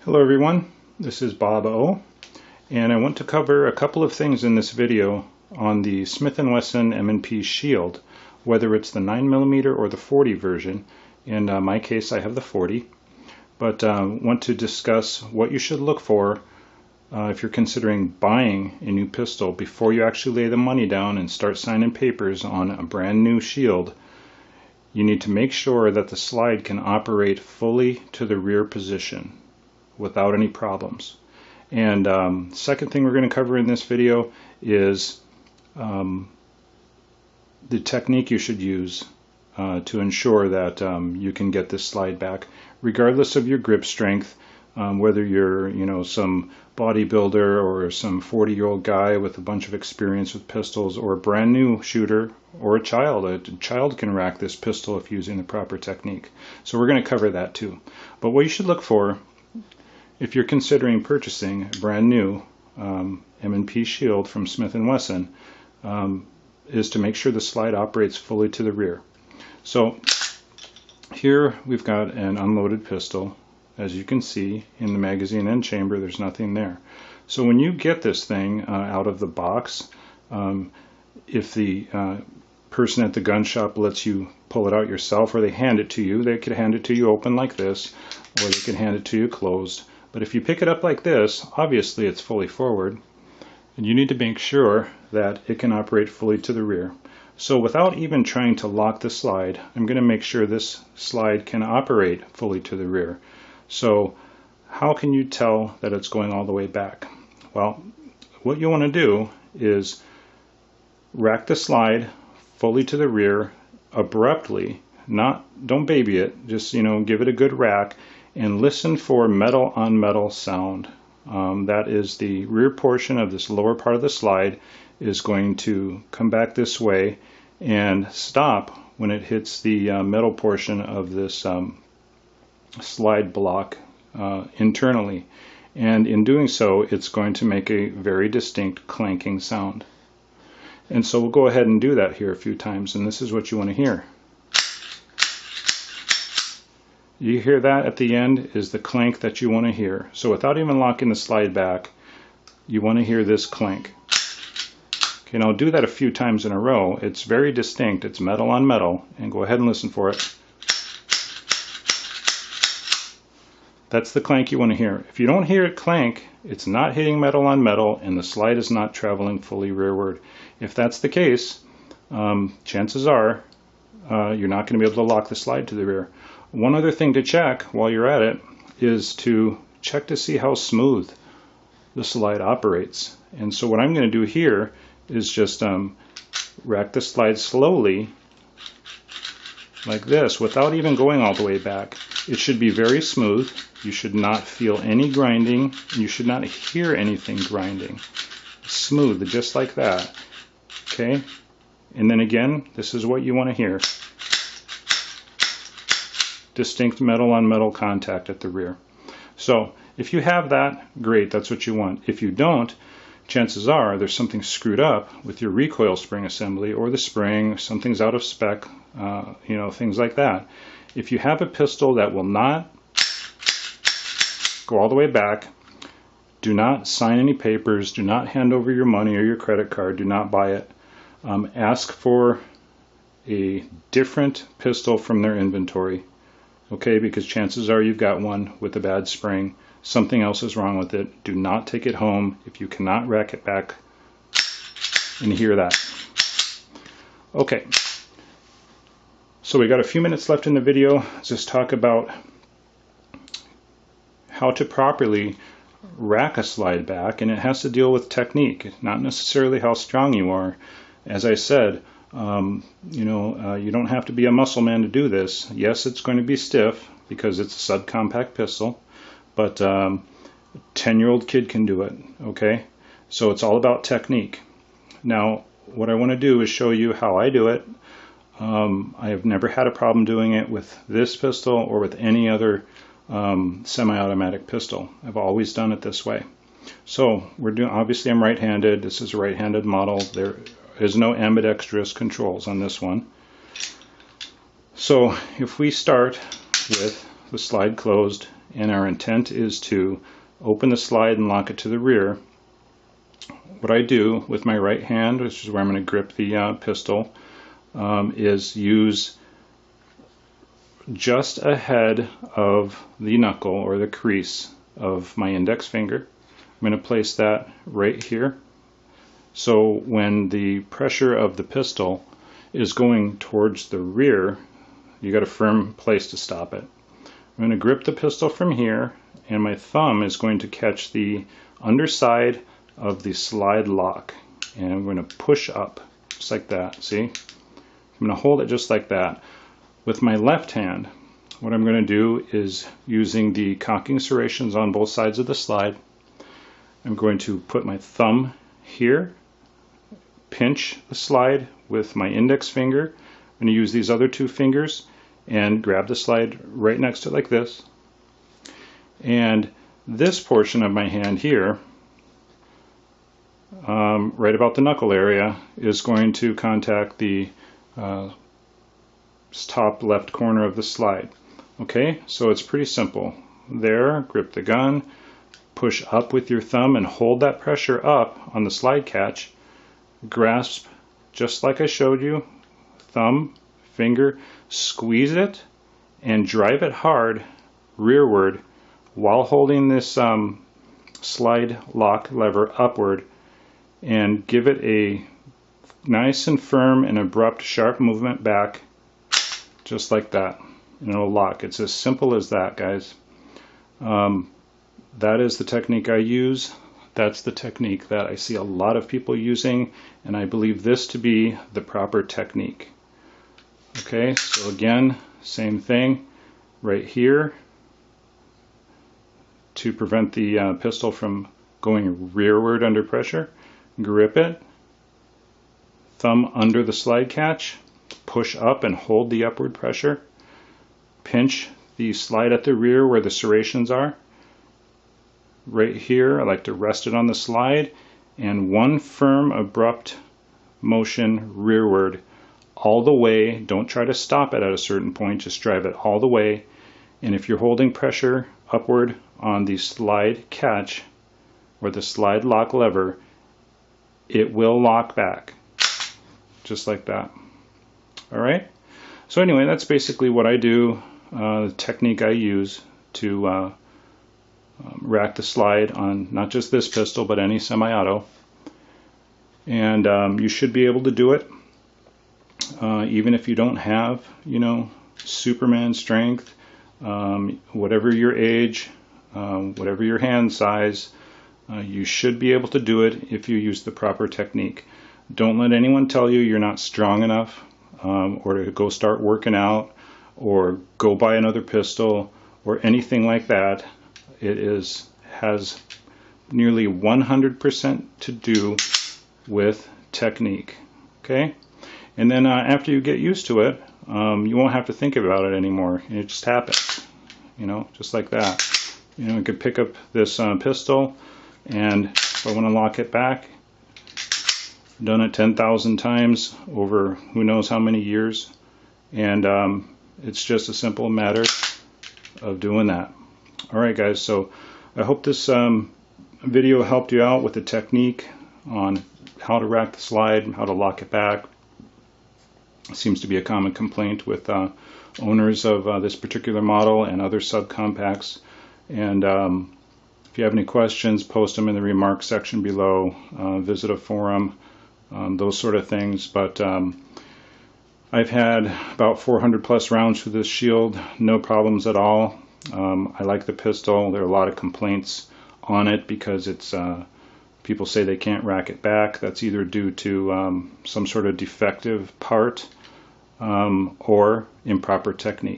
Hello everyone, this is Bob O, and I want to cover a couple of things in this video on the Smith & Wesson M&P Shield, whether it's the 9mm or the 40 version. In my case I have the 40, but want to discuss what you should look for if you're considering buying a new pistol before you actually lay the money down and start signing papers on a brand new shield. You need to make sure that the slide can operate fully to the rear position without any problems. And second thing we're going to cover in this video is the technique you should use to ensure that you can get this slide back regardless of your grip strength, whether you're some bodybuilder or some 40-year-old guy with a bunch of experience with pistols, or a brand new shooter, or a child. A child can rack this pistol if using the proper technique. So we're going to cover that too. But what you should look for if you're considering purchasing a brand new M&P Shield from Smith & Wesson is to make sure the slide operates fully to the rear. So here we've got an unloaded pistol. As you can see in the magazine end chamber, there's nothing there. So when you get this thing out of the box, if the person at the gun shop lets you pull it out yourself, or they hand it to you, they could hand it to you open like this, or they could hand it to you closed. But if you pick it up like this, obviously it's fully forward, and you need to make sure that it can operate fully to the rear. So without even trying to lock the slide, I'm going to make sure this slide can operate fully to the rear. So how can you tell that it's going all the way back? Well, what you want to do is rack the slide fully to the rear abruptly. Don't baby it, just give it a good rack, and listen for metal on metal sound. That is, the rear portion of this lower part of the slide is going to come back this way and stop when it hits the metal portion of this slide block internally. And in doing so, it's going to make a very distinct clanking sound. And so we'll go ahead and do that here a few times, and this is what you want to hear. You hear that at the end is the clank that you want to hear. So without even locking the slide back, you want to hear this clank. Okay, and I'll do that a few times in a row. It's very distinct. It's metal on metal, and go ahead and listen for it. That's the clank you want to hear. If you don't hear it clank, it's not hitting metal on metal, and the slide is not traveling fully rearward. If that's the case, chances are you're not going to be able to lock the slide to the rear. One other thing to check while you're at it is to check to see how smooth the slide operates. And so what I'm going to do here is just rack the slide slowly like this without even going all the way back. It should be very smooth. You should not feel any grinding, and you should not hear anything grinding. Smooth, just like that. Okay? And then again, this is what you want to hear. Distinct metal on metal contact at the rear. So if you have that, great, that's what you want. If you don't, chances are there's something screwed up with your recoil spring assembly, or the spring, something's out of spec, things like that. If you have a pistol that will not go all the way back, do not sign any papers, do not hand over your money or your credit card, do not buy it. Ask for a different pistol from their inventory. Okay, because chances are you've got one with a bad spring. Something else is wrong with it. Do not take it home if you cannot rack it back and hear that. Okay, so we got a few minutes left in the video. Let's just talk about how to properly rack a slide back, and it has to deal with technique, not necessarily how strong you are. As I said, you don't have to be a muscle man to do this. Yes, it's going to be stiff because it's a subcompact pistol, but a 10-year-old kid can do it, okay? So it's all about technique. Now, what I want to do is show you how I do it. I have never had a problem doing it with this pistol or with any other semi-automatic pistol. I've always done it this way. So obviously I'm right-handed. This is a right-handed model. There is no ambidextrous controls on this one. So if we start with the slide closed and our intent is to open the slide and lock it to the rear, what I do with my right hand, which is where I'm going to grip the pistol, is use just ahead of the knuckle or the crease of my index finger. I'm going to place that right here. So when the pressure of the pistol is going towards the rear, you got a firm place to stop it. I'm going to grip the pistol from here, and my thumb is going to catch the underside of the slide lock, and I'm going to push up just like that. See? I'm going to hold it just like that. With my left hand, what I'm going to do is, using the cocking serrations on both sides of the slide, I'm going to put my thumb here, pinch the slide with my index finger. I'm going to use these other two fingers and grab the slide right next to it like this. And this portion of my hand here, right about the knuckle area, is going to contact the top left corner of the slide. Okay, so it's pretty simple. There, grip the gun, push up with your thumb and hold that pressure up on the slide catch. Grasp just like I showed you, thumb, finger, squeeze it and drive it hard rearward while holding this slide lock lever upward, and give it a nice and firm and abrupt sharp movement back, just like that, and it'll lock. It's as simple as that, guys. That is the technique I use. That's the technique that I see a lot of people using, and I believe this to be the proper technique. Okay, so again, same thing right here to prevent the pistol from going rearward under pressure. Grip it, thumb under the slide catch, push up and hold the upward pressure, pinch the slide at the rear where the serrations are. Right here, I like to rest it on the slide, and one firm abrupt motion rearward all the way. Don't try to stop it at a certain point, just drive it all the way. And if you're holding pressure upward on the slide catch or the slide lock lever, it will lock back just like that. Alright, so anyway, that's basically what I do, the technique I use to rack the slide on not just this pistol but any semi-auto. And you should be able to do it even if you don't have, Superman strength, whatever your age, whatever your hand size. You should be able to do it if you use the proper technique. Don't let anyone tell you you're not strong enough, or to go start working out, or go buy another pistol, or anything like that. It has nearly 100% to do with technique. Okay? And then after you get used to it, you won't have to think about it anymore. It just happens, just like that. I could pick up this pistol, and if I want to lock it back, I've done it 10,000 times over who knows how many years, and it's just a simple matter of doing that. Alright guys, so I hope this video helped you out with the technique on how to rack the slide and how to lock it back. It seems to be a common complaint with owners of this particular model and other subcompacts. And if you have any questions, post them in the remarks section below, visit a forum, those sort of things. But I've had about 400 plus rounds through this Shield, no problems at all. I like the pistol. There are a lot of complaints on it because it's people say they can't rack it back. That's either due to some sort of defective part or improper technique.